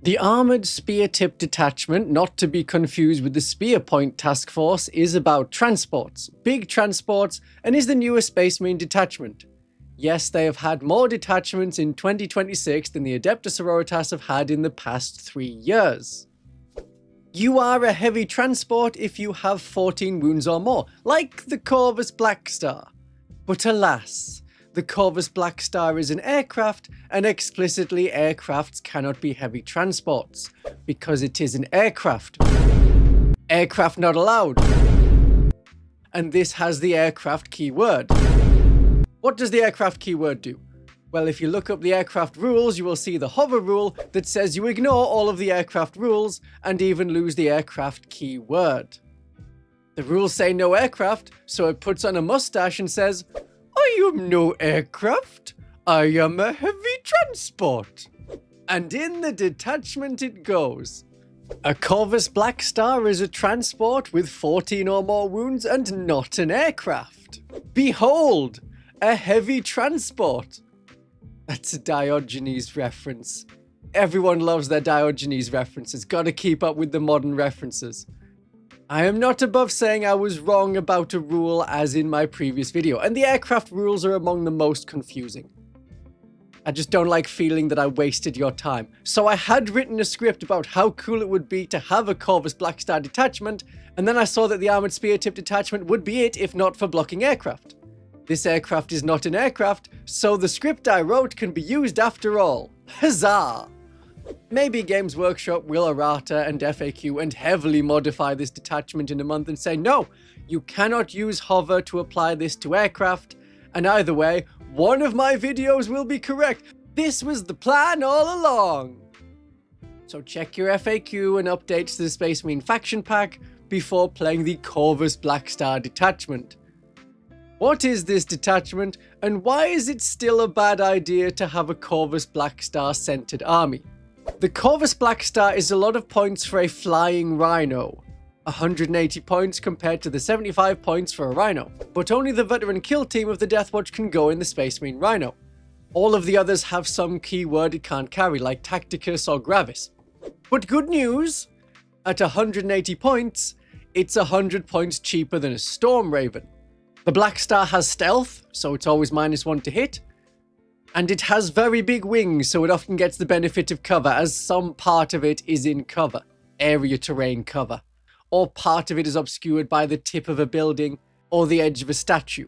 The Armoured Speartip Detachment, not to be confused with the Spearpoint Task Force, is about transports, big transports, and is the newest Space Marine detachment. Yes, they have had more detachments in 2026 than the Adeptus Sororitas have had in the past 3 years. You are a heavy transport if you have 14 wounds or more, like the Crovus Blackstar. But alas, the Corvus Blackstar is an aircraft, and explicitly aircrafts cannot be heavy transports, because it is an aircraft. Aircraft not allowed. And this has the aircraft keyword. What does the aircraft keyword do? Well, if you look up the aircraft rules, you will see the hover rule that says you ignore all of the aircraft rules and even lose the aircraft keyword. The rules say no aircraft, so it puts on a mustache and says, I am no aircraft, I am a heavy transport. And in the detachment it goes. A Corvus Blackstar is a transport with 14 or more wounds and not an aircraft. Behold, a heavy transport. That's a Diogenes reference. Everyone loves their Diogenes references, gotta keep up with the modern references. I am not above saying I was wrong about a rule as in my previous video, and the aircraft rules are among the most confusing. I just don't like feeling that I wasted your time. So I had written a script about how cool it would be to have a Corvus Blackstar detachment, and then I saw that the Armoured Speartip detachment would be it if not for blocking aircraft. This aircraft is not an aircraft, so the script I wrote can be used after all. Huzzah! Maybe Games Workshop will errata and FAQ and heavily modify this detachment in a month and say, no, you cannot use hover to apply this to aircraft, and either way, one of my videos will be correct. This was the plan all along. So check your FAQ and updates to the Space Marine faction pack before playing the Corvus Blackstar detachment. What is this detachment, and why is it still a bad idea to have a Corvus Blackstar centered army? The Corvus Blackstar is a lot of points for a flying rhino. 180 points compared to the 75 points for a rhino. But only the veteran kill team of the Deathwatch can go in the Space Marine Rhino. All of the others have some keyword it can't carry, like Tacticus or Gravis. But good news! At 180 points, it's 100 points cheaper than a Storm Raven. The Blackstar has stealth, so it's always -1 to hit. And it has very big wings, so it often gets the benefit of cover, as some part of it is in cover, area terrain cover, or part of it is obscured by the tip of a building or the edge of a statue.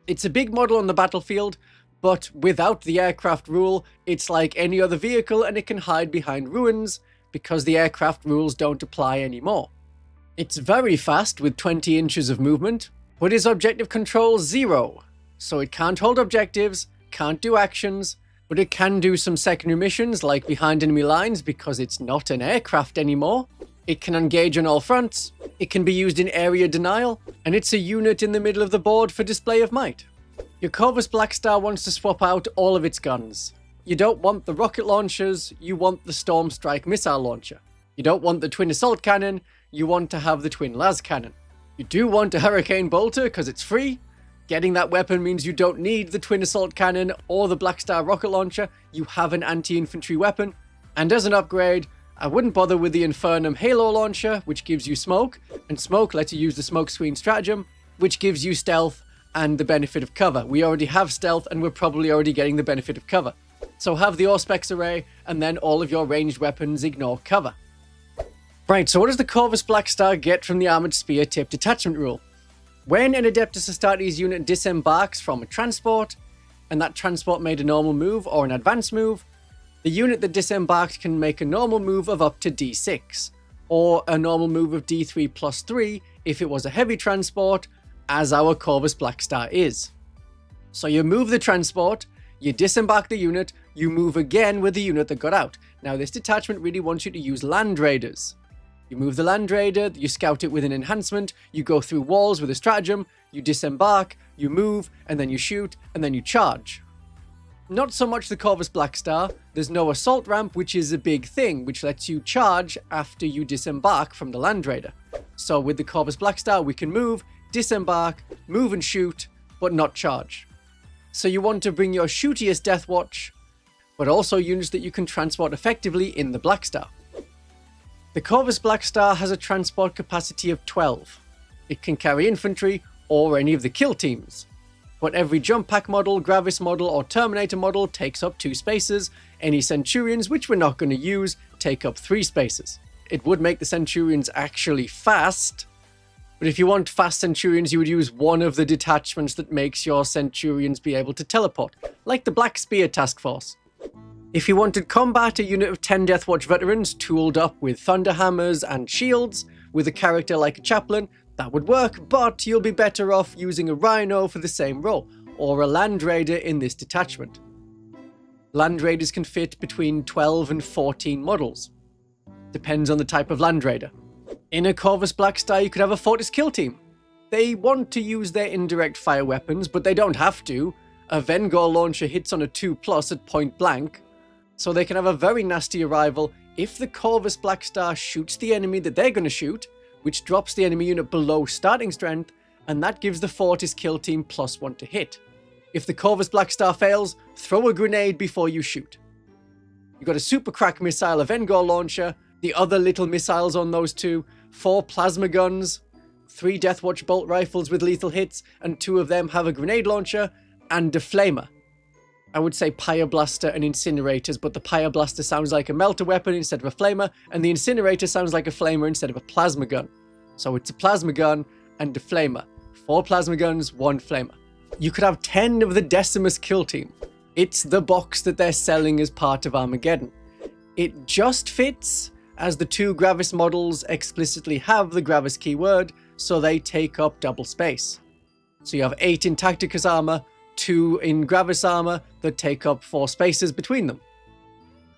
It's a big model on the battlefield, but without the aircraft rule, it's like any other vehicle and it can hide behind ruins because the aircraft rules don't apply anymore. It's very fast with 20 inches of movement, but its objective control 0, so it can't hold objectives, can't do actions, but it can do some secondary missions like behind enemy lines because it's not an aircraft anymore. It can engage on all fronts, it can be used in area denial, and it's a unit in the middle of the board for display of might. Your Corvus Blackstar wants to swap out all of its guns. You don't want the rocket launchers, you want the Storm Strike missile launcher. You don't want the twin assault cannon, you want to have the twin las cannon. You do want a hurricane bolter because it's free. Getting that weapon means you don't need the twin assault cannon or the Blackstar rocket launcher, you have an anti-infantry weapon. And as an upgrade, I wouldn't bother with the Infernum Halo launcher, which gives you smoke, and smoke lets you use the smoke screen stratagem, which gives you stealth and the benefit of cover. We already have stealth and we're probably already getting the benefit of cover. So have the Auspex array, and then all of your ranged weapons ignore cover. Right, so what does the Corvus Blackstar get from the Armoured Speartip detachment rule? When an Adeptus Astartes unit disembarks from a transport, and that transport made a normal move or an advanced move, the unit that disembarked can make a normal move of up to D6, or a normal move of D3 plus 3 if it was a heavy transport, as our Corvus Blackstar is. So you move the transport, you disembark the unit, you move again with the unit that got out. Now this detachment really wants you to use Land Raiders. You move the Land Raider, you scout it with an enhancement, you go through walls with a stratagem, you disembark, you move, and then you shoot, and then you charge. Not so much the Corvus Blackstar, there's no assault ramp, which is a big thing, which lets you charge after you disembark from the Land Raider. So with the Corvus Blackstar, we can move, disembark, move and shoot, but not charge. So you want to bring your shootiest Deathwatch, but also units that you can transport effectively in the Blackstar. The Corvus Blackstar has a transport capacity of 12. It can carry infantry or any of the kill teams. But every jump pack model, Gravis model or Terminator model takes up 2 spaces. Any Centurions, which we're not going to use, take up 3 spaces. It would make the Centurions actually fast, but if you want fast Centurions, you would use one of the detachments that makes your Centurions be able to teleport, like the Black Spear Task Force. If you wanted combat, a unit of 10 Deathwatch veterans tooled up with thunderhammers and shields, with a character like a chaplain, that would work, but you'll be better off using a Rhino for the same role, or a Land Raider in this detachment. Land Raiders can fit between 12 and 14 models. Depends on the type of Land Raider. In a Corvus Blackstar, you could have a Fortis kill team. They want to use their indirect fire weapons, but they don't have to. A Vengor launcher hits on a 2+ at point blank, so they can have a very nasty arrival if the Corvus Blackstar shoots the enemy that they're going to shoot, which drops the enemy unit below starting strength, and that gives the Fortis kill team +1 to hit. If the Corvus Blackstar fails, throw a grenade before you shoot. You've got a Super Crack missile, a Vengor launcher, the other little missiles on those 2, 4 plasma guns, 3 Deathwatch bolt rifles with lethal hits, and 2 of them have a grenade launcher, and a flamer. I would say Pyreblaster and incinerators, but the Pyreblaster sounds like a melter weapon instead of a flamer, and the incinerator sounds like a flamer instead of a plasma gun. So it's a plasma gun and a flamer. 4 plasma guns, 1 flamer. You could have 10 of the Decimus kill team. It's the box that they're selling as part of Armageddon. It just fits, as the 2 Gravis models explicitly have the Gravis keyword, so they take up double space. So you have 8 in Tacticus armor, 2 in Gravis armor that take up 4 spaces between them.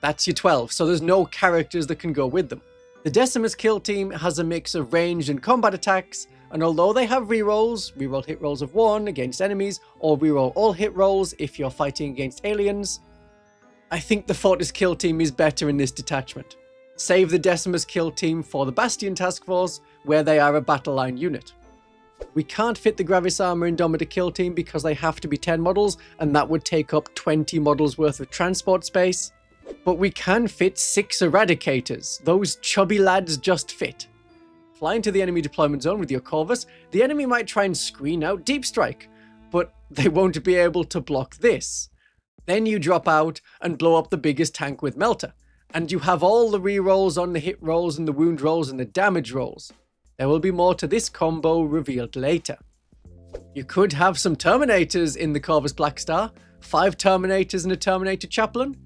That's your 12, so there's no characters that can go with them. The Decimus kill team has a mix of ranged and combat attacks, and although they have rerolls, reroll hit rolls of 1 against enemies, or reroll all hit rolls if you're fighting against aliens, I think the Fortis kill team is better in this detachment. Save the Decimus kill team for the Bastion task force, where they are a battle line unit. We can't fit the Gravis Armor Indomitor kill team because they have to be 10 models, and that would take up 20 models worth of transport space. But we can fit 6 Eradicators. Those chubby lads just fit. Fly into the enemy deployment zone with your Corvus. The enemy might try and screen out Deep Strike, but they won't be able to block this. Then you drop out and blow up the biggest tank with Melter, and you have all the rerolls on the hit rolls and the wound rolls and the damage rolls. There will be more to this combo revealed later. You could have some Terminators in the Corvus Blackstar, 5 Terminators and a Terminator Chaplain.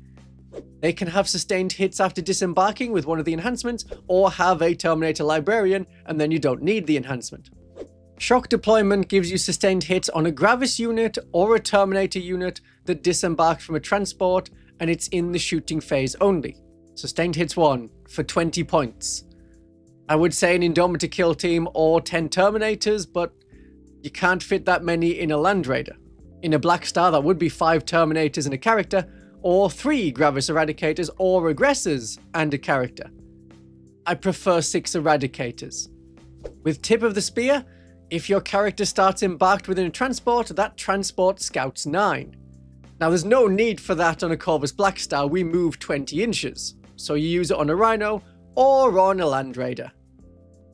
They can have sustained hits after disembarking with one of the enhancements, or have a Terminator Librarian, and then you don't need the enhancement. Shock Deployment gives you sustained hits on a Gravis unit or a Terminator unit that disembarked from a transport, and it's in the shooting phase only. Sustained hits 1 for 20 points. I would say an Indomitor kill team or 10 Terminators, but you can't fit that many in a Land Raider. In a Blackstar, that would be 5 Terminators and a character, or 3 Gravis Eradicators or Aggressors and a character. I prefer 6 Eradicators. With Tip of the Spear, if your character starts embarked within a transport, that transport scouts 9. Now there's no need for that on a Corvus Blackstar, we move 20 inches, so you use it on a Rhino or on a Land Raider.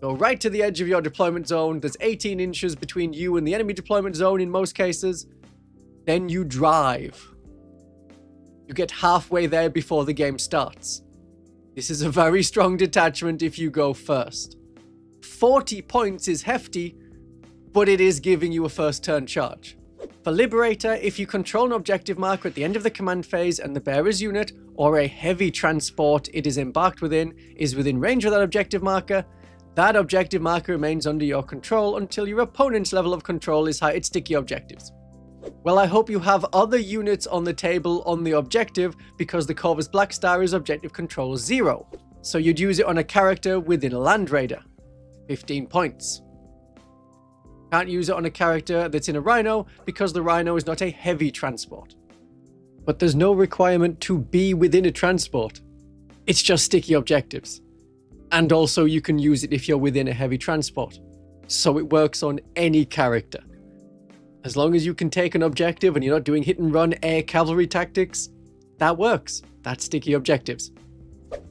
Go right to the edge of your deployment zone, there's 18 inches between you and the enemy deployment zone in most cases, then you drive. You get halfway there before the game starts. This is a very strong detachment if you go first. 40 points is hefty, but it is giving you a first turn charge. For Liberator, if you control an objective marker at the end of the command phase and the bearer's unit, or a heavy transport it is embarked within, is within range of that objective marker, that objective marker remains under your control until your opponent's level of control is high at sticky objectives. Well, I hope you have other units on the table on the objective, because the Corvus Blackstar is objective control 0. So you'd use it on a character within a Land Raider. 15 points. Can't use it on a character that's in a Rhino, because the Rhino is not a heavy transport. But there's no requirement to be within a transport. It's just sticky objectives. And also you can use it if you're within a heavy transport. So it works on any character. As long as you can take an objective and you're not doing hit and run air cavalry tactics, That works. That's sticky objectives.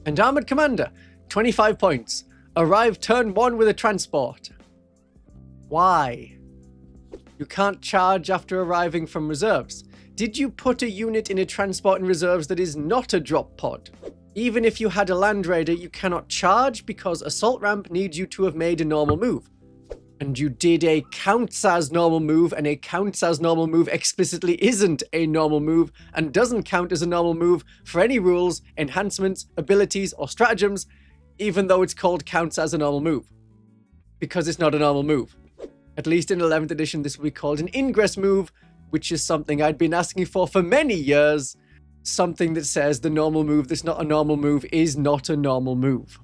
And Armored Commander, 25 points. Arrive turn 1 with a transport. Why? You can't charge after arriving from reserves. Did you put a unit in a transport in reserves that is not a drop pod? Even if you had a Land Raider, you cannot charge because Assault Ramp needs you to have made a normal move. And you did a counts as normal move, and a counts as normal move explicitly isn't a normal move and doesn't count as a normal move for any rules, enhancements, abilities, or stratagems, even though it's called counts as a normal move. Because it's not a normal move. At least in 11th edition, this will be called an ingress move, which is something I'd been asking for many years. Something that says the normal move that's not a normal move is not a normal move.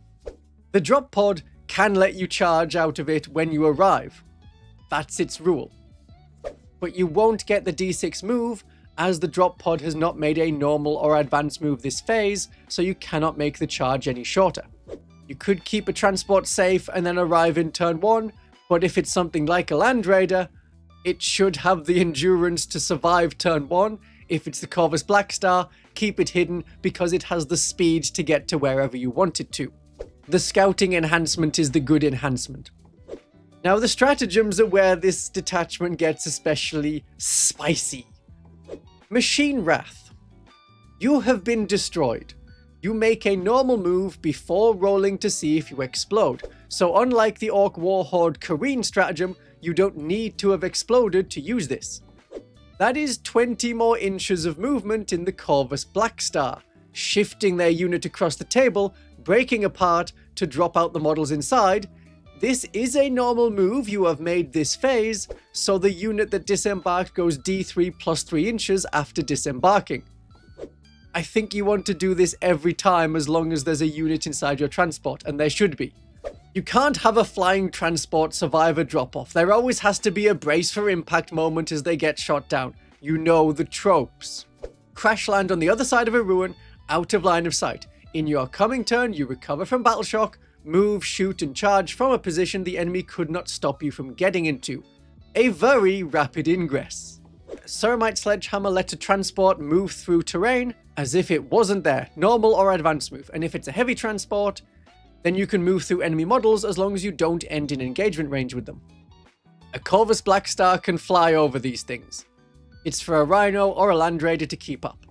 The drop pod can let you charge out of it when you arrive. That's its rule. But you won't get the D6 move, as the drop pod has not made a normal or advanced move this phase, so you cannot make the charge any shorter. You could keep a transport safe and then arrive in turn 1, but if it's something like a Land Raider, it should have the endurance to survive turn 1. If it's the Corvus Blackstar, keep it hidden because it has the speed to get to wherever you want it to. The scouting enhancement is the good enhancement. Now the stratagems are where this detachment gets especially spicy. Machine Wrath. You have been destroyed. You make a normal move before rolling to see if you explode. So unlike the Orc Warhorde Careen stratagem, you don't need to have exploded to use this. That is 20 more inches of movement in the Corvus Blackstar, shifting their unit across the table, breaking apart to drop out the models inside. This is a normal move you have made this phase, so the unit that disembarked goes D3 plus 3 inches after disembarking. I think you want to do this every time as long as there's a unit inside your transport, and there should be. You can't have a flying transport survive a drop-off. There always has to be a brace for impact moment as they get shot down. You know the tropes. Crash land on the other side of a ruin, out of line of sight. In your coming turn, you recover from battle shock, move, shoot, and charge from a position the enemy could not stop you from getting into. A very rapid ingress. Ceramite Sledgehammer lets a transport move through terrain as if it wasn't there, normal or advanced move, and if it's a heavy transport, then you can move through enemy models as long as you don't end in engagement range with them. A Corvus Blackstar can fly over these things. It's for a Rhino or a Land Raider to keep up.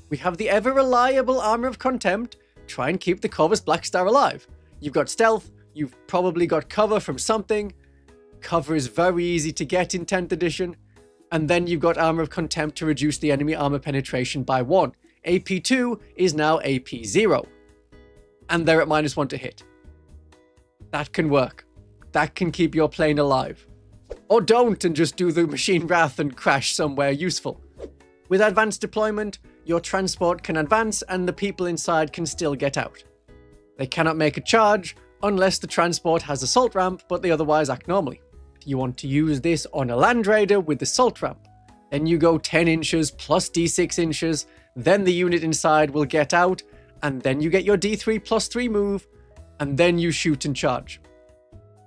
We have the ever-reliable Armor of Contempt. Try and keep the Corvus Blackstar alive. You've got stealth, you've probably got cover from something. Cover is very easy to get in 10th edition. And then you've got Armor of Contempt to reduce the enemy armor penetration by 1. AP2 is now AP0. And they're at -1 to hit. That can work. That can keep your plane alive. Or don't and just do the Machine Wrath and crash somewhere useful. With advanced deployment, your transport can advance and the people inside can still get out. They cannot make a charge unless the transport has assault ramp, but they otherwise act normally. You want to use this on a Land Raider with the assault ramp. Then you go 10 inches plus D6 inches, then the unit inside will get out, and then you get your D3 plus 3 move, and then you shoot and charge.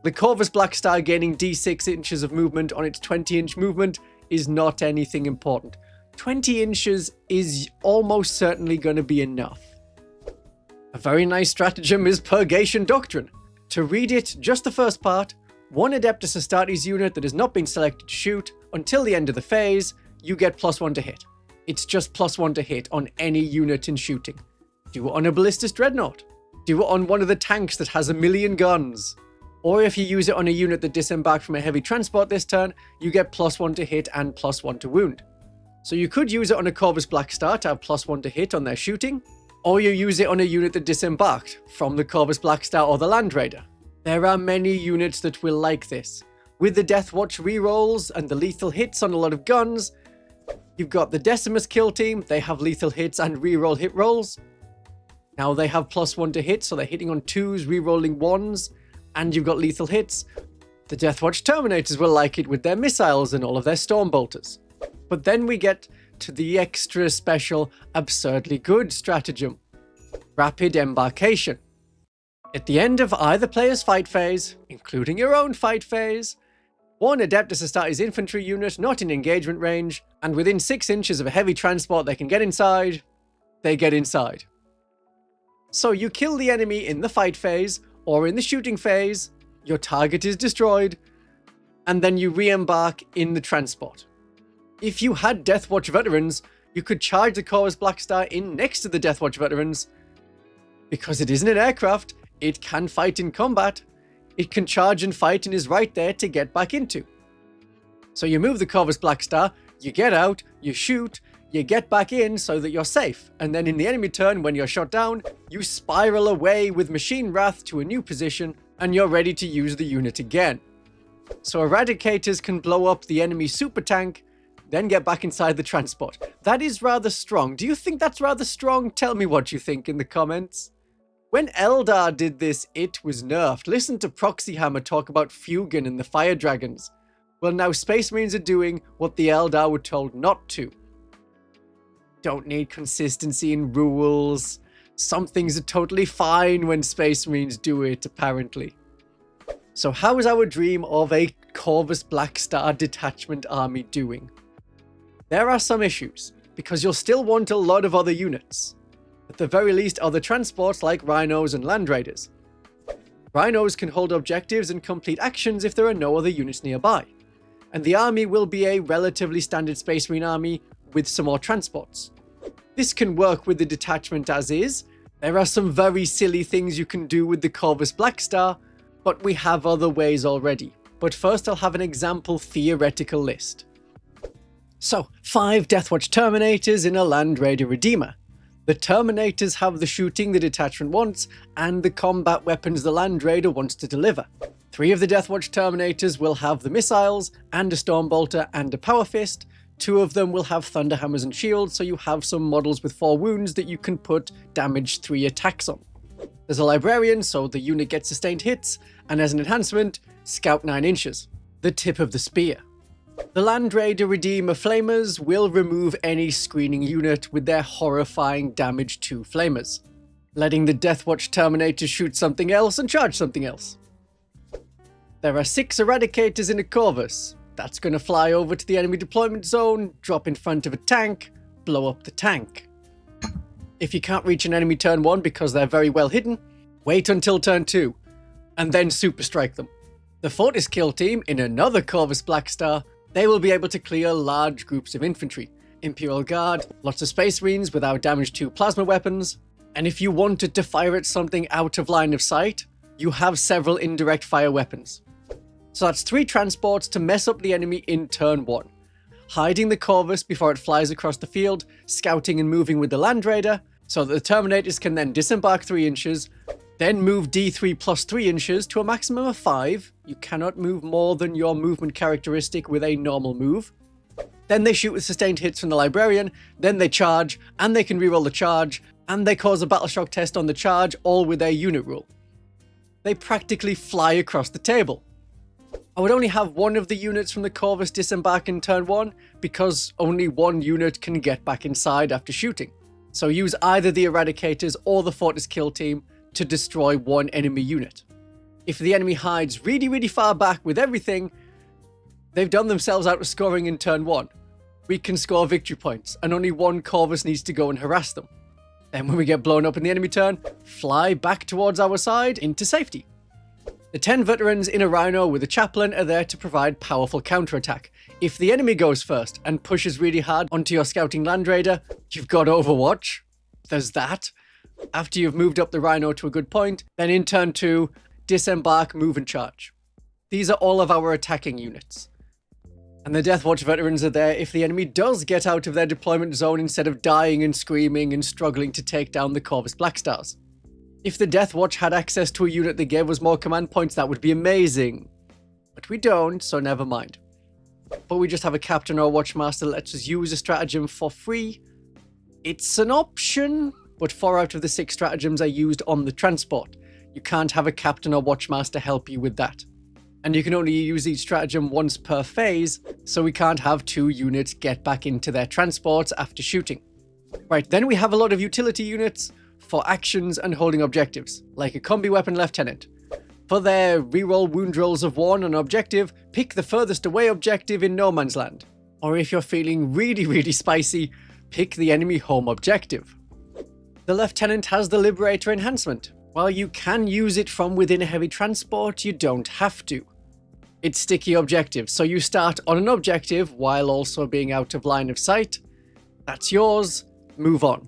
The Corvus Blackstar gaining D6 inches of movement on its 20-inch movement is not anything important. 20 inches is almost certainly going to be enough. A very nice stratagem is Purgation Doctrine. To read it, just the first part, one Adeptus Astartes unit that has not been selected to shoot until the end of the phase, you get +1 to hit. It's just +1 to hit on any unit in shooting. Do it on a Ballistus Dreadnought. Do it on one of the tanks that has 1,000,000 guns. Or if you use it on a unit that disembarked from a heavy transport this turn, you get +1 to hit and +1 to wound. So you could use it on a Corvus Blackstar to have +1 to hit on their shooting, or you use it on a unit that disembarked from the Corvus Blackstar or the Land Raider. There are many units that will like this. With the Deathwatch rerolls and the lethal hits on a lot of guns, you've got the Decimus kill team, they have lethal hits and reroll hit rolls. Now they have +1 to hit, so they're hitting on 2s, rerolling 1s, and you've got lethal hits. The Deathwatch Terminators will like it with their missiles and all of their Stormbolters. But then we get to the extra special, absurdly good stratagem. Rapid Embarkation. At the end of either player's fight phase, including your own fight phase, one Adeptus Astartes infantry unit not in engagement range, and within 6 inches of a heavy transport they can get inside, they get inside. So you kill the enemy in the fight phase or in the shooting phase, your target is destroyed, and then you re-embark in the transport. If you had Deathwatch veterans, you could charge the Crovus Blackstar in next to the Deathwatch veterans. Because it isn't an aircraft, it can fight in combat. It can charge and fight and is right there to get back into. So you move the Crovus Blackstar, you get out, you shoot, you get back in so that you're safe. And then in the enemy turn, when you're shot down, you spiral away with Machine Wrath to a new position, and you're ready to use the unit again. So Eradicators can blow up the enemy super tank, then get back inside the transport. That is rather strong. Do you think that's rather strong? Tell me what you think in the comments. When Eldar did this, it was nerfed. Listen to Proxy Hammer talk about Fugan and the Fire Dragons. Well, now Space Marines are doing what the Eldar were told not to. Don't need consistency in rules. Some things are totally fine when Space Marines do it, apparently. So how is our dream of a Corvus Blackstar detachment army doing? There are some issues, because you'll still want a lot of other units. At the very least, other transports like Rhinos and Land Raiders. Rhinos can hold objectives and complete actions if there are no other units nearby. And the army will be a relatively standard Space Marine army with some more transports. This can work with the detachment as is. There are some very silly things you can do with the Corvus Blackstar, but we have other ways already. But first I'll have an example theoretical list. So, 5 Deathwatch Terminators in a Land Raider Redeemer. The Terminators have the shooting the detachment wants, and the combat weapons the Land Raider wants to deliver. 3 of the Deathwatch Terminators will have the missiles, and a Stormbolter and a Power Fist. 2 of them will have Thunderhammers and Shields, so you have some models with 4 wounds that you can put damage 3 attacks on. There's a Librarian, so the unit gets sustained hits, and as an enhancement, Scout 9 inches. The tip of the spear. The Land Raider Redeemer Flamers will remove any screening unit with their horrifying damage 2 Flamers, letting the Deathwatch Terminator shoot something else and charge something else. There are 6 Eradicators in a Corvus. That's going to fly over to the enemy deployment zone, drop in front of a tank, blow up the tank. If you can't reach an enemy turn 1 because they're very well hidden, wait until turn 2, and then super strike them. The Fortis kill team in another Corvus Blackstar, they will be able to clear large groups of infantry, Imperial Guard, lots of Space Marines without damage 2 plasma weapons, and if you wanted to fire at something out of line of sight, you have several indirect fire weapons. So that's 3 transports to mess up the enemy in turn 1. Hiding the Corvus before it flies across the field, scouting and moving with the Land Raider, so that the Terminators can then disembark 3 inches, then move D3 plus 3 inches to a maximum of 5. You cannot move more than your movement characteristic with a normal move. Then they shoot with sustained hits from the Librarian, then they charge, and they can reroll the charge, and they cause a battle shock test on the charge, all with their unit rule. They practically fly across the table. I would only have 1 of the units from the Corvus disembark in turn 1, because only 1 unit can get back inside after shooting. So use either the Eradicators or the Fortis kill team to destroy 1 enemy unit. If the enemy hides really far back with everything, they've done themselves out of scoring in turn 1. We can score victory points, and only 1 Corvus needs to go and harass them. Then when we get blown up in the enemy turn, fly back towards our side into safety. The 10 veterans in a Rhino with a Chaplain are there to provide powerful counterattack. If the enemy goes first and pushes really hard onto your scouting Land Raider, you've got Overwatch. There's that. After you've moved up the Rhino to a good point, then in turn 2, disembark, move and charge. These are all of our attacking units. And the Deathwatch veterans are there if the enemy does get out of their deployment zone instead of dying and screaming and struggling to take down the Corvus Blackstars. If the Deathwatch had access to a unit that gave us more command points, that would be amazing. But we don't, so never mind. But we just have a Captain or Watchmaster that lets us use a stratagem for free. It's an option, but 4 out of the 6 stratagems are used on the transport. You can't have a Captain or Watchmaster help you with that. And you can only use each stratagem once per phase, so we can't have 2 units get back into their transports after shooting. Right, then we have a lot of utility units for actions and holding objectives, like a combi weapon lieutenant. For their reroll wound rolls of 1 on objective, pick the furthest away objective in no man's land. Or if you're feeling really spicy, pick the enemy home objective. The Lieutenant has the Liberator enhancement. While you can use it from within a heavy transport, you don't have to. It's sticky objectives, so you start on an objective while also being out of line of sight. That's yours, move on.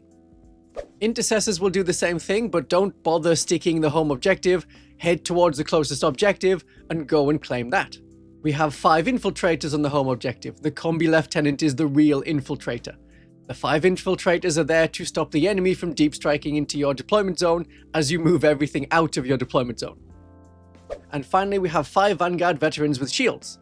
Intercessors will do the same thing, but don't bother sticking the home objective, head towards the closest objective and go and claim that. We have 5 infiltrators on the home objective. The Combi Lieutenant is the real infiltrator. The 5 infiltrators are there to stop the enemy from deep striking into your deployment zone as you move everything out of your deployment zone. And finally, we have 5 Vanguard veterans with shields.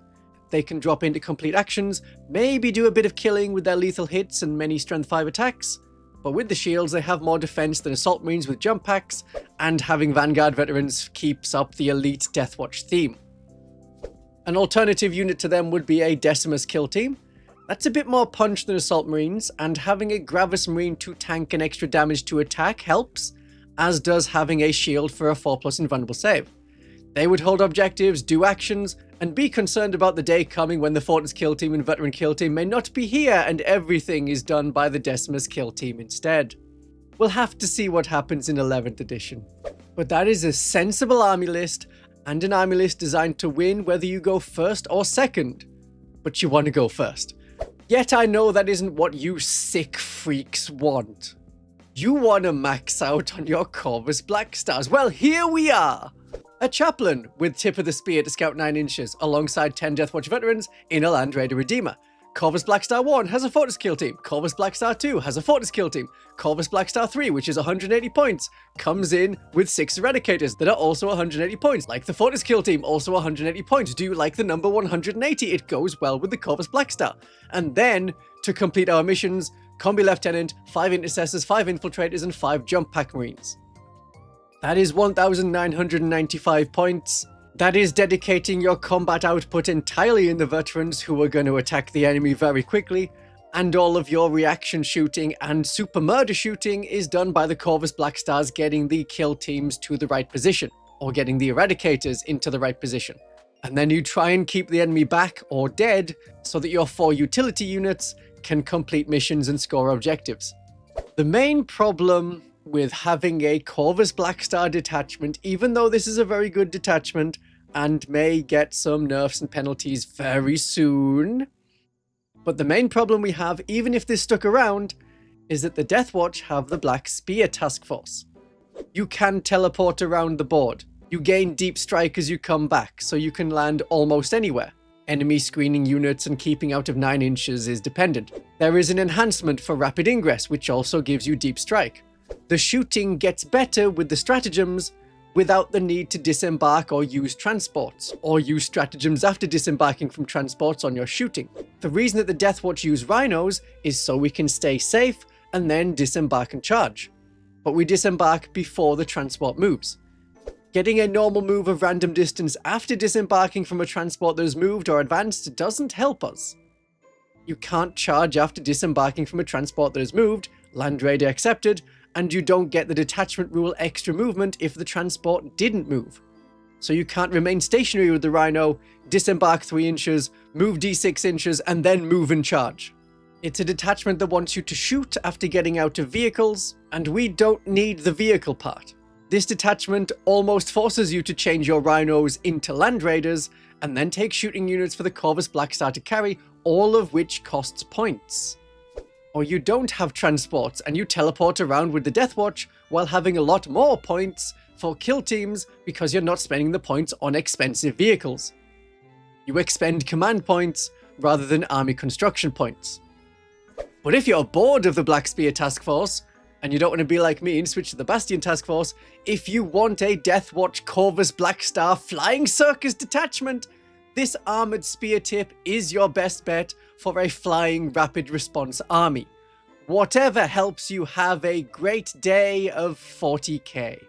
They can drop into complete actions, maybe do a bit of killing with their lethal hits and many strength 5 attacks, but with the shields they have more defense than assault marines with jump packs, and having Vanguard veterans keeps up the elite Deathwatch theme. An alternative unit to them would be a Decimus kill team. That's a bit more punch than assault marines, and having a Crovus marine to tank an extra damage to attack helps, as does having a shield for a 4+ invulnerable save. They would hold objectives, do actions, and be concerned about the day coming when the Fortis kill team and veteran kill team may not be here and everything is done by the Decimus kill team instead. We'll have to see what happens in 11th edition. But that is a sensible army list, and an army list designed to win whether you go first or second. But you want to go first. Yet I know that isn't what you sick freaks want. You want to max out on your Corvus Blackstars. Well, here we are! A chaplain with tip of the spear to scout 9 inches, alongside 10 Deathwatch veterans in a Land Raider Redeemer. Corvus Blackstar 1 has a Fortis kill team. Corvus Blackstar 2 has a Fortis kill team. Corvus Blackstar 3, which is 180 points, comes in with 6 Eradicators that are also 180 points. Like the Fortis kill team, also 180 points. Do you like the number 180? It goes well with the Corvus Blackstar. And then, to complete our missions, Combi Lieutenant, 5 Intercessors, 5 Infiltrators, and 5 Jump Pack Marines. That is 1,995 points. That is dedicating your combat output entirely in the veterans who are going to attack the enemy very quickly, and all of your reaction shooting and super murder shooting is done by the Corvus Blackstars getting the kill teams to the right position, or getting the Eradicators into the right position. And then you try and keep the enemy back or dead so that your 4 utility units can complete missions and score objectives. The main problem with having a Corvus Blackstar detachment, even though this is a very good detachment and may get some nerfs and penalties very soon, but the main problem we have, even if this stuck around, is that the Deathwatch have the Black Spear task force. You can teleport around the board. You gain deep strike as you come back, so you can land almost anywhere. Enemy screening units and keeping out of 9 inches is dependent. There is an enhancement for rapid ingress, which also gives you deep strike. The shooting gets better with the stratagems without the need to disembark or use transports, or use stratagems after disembarking from transports on your shooting. The reason that the Deathwatch use rhinos is so we can stay safe and then disembark and charge. But we disembark before the transport moves. Getting a normal move of random distance after disembarking from a transport that has moved or advanced doesn't help us. You can't charge after disembarking from a transport that has moved, Land Raider accepted, and you don't get the detachment rule extra movement if the transport didn't move. So you can't remain stationary with the Rhino, disembark 3 inches, move d6 inches, and then move and charge. It's a detachment that wants you to shoot after getting out of vehicles, and we don't need the vehicle part. This detachment almost forces you to change your Rhinos into Land Raiders, and then take shooting units for the Corvus Blackstar to carry, all of which costs points. Or you don't have transports and you teleport around with the Deathwatch while having a lot more points for kill teams because you're not spending the points on expensive vehicles. You expend command points rather than army construction points. But if you're bored of the Black Spear task force, and you don't want to be like me and switch to the Bastion task force, if you want a Deathwatch Corvus Blackstar Flying Circus detachment, this Armoured Speartip is your best bet for a flying rapid response army. Whatever helps you have a great day of 40k.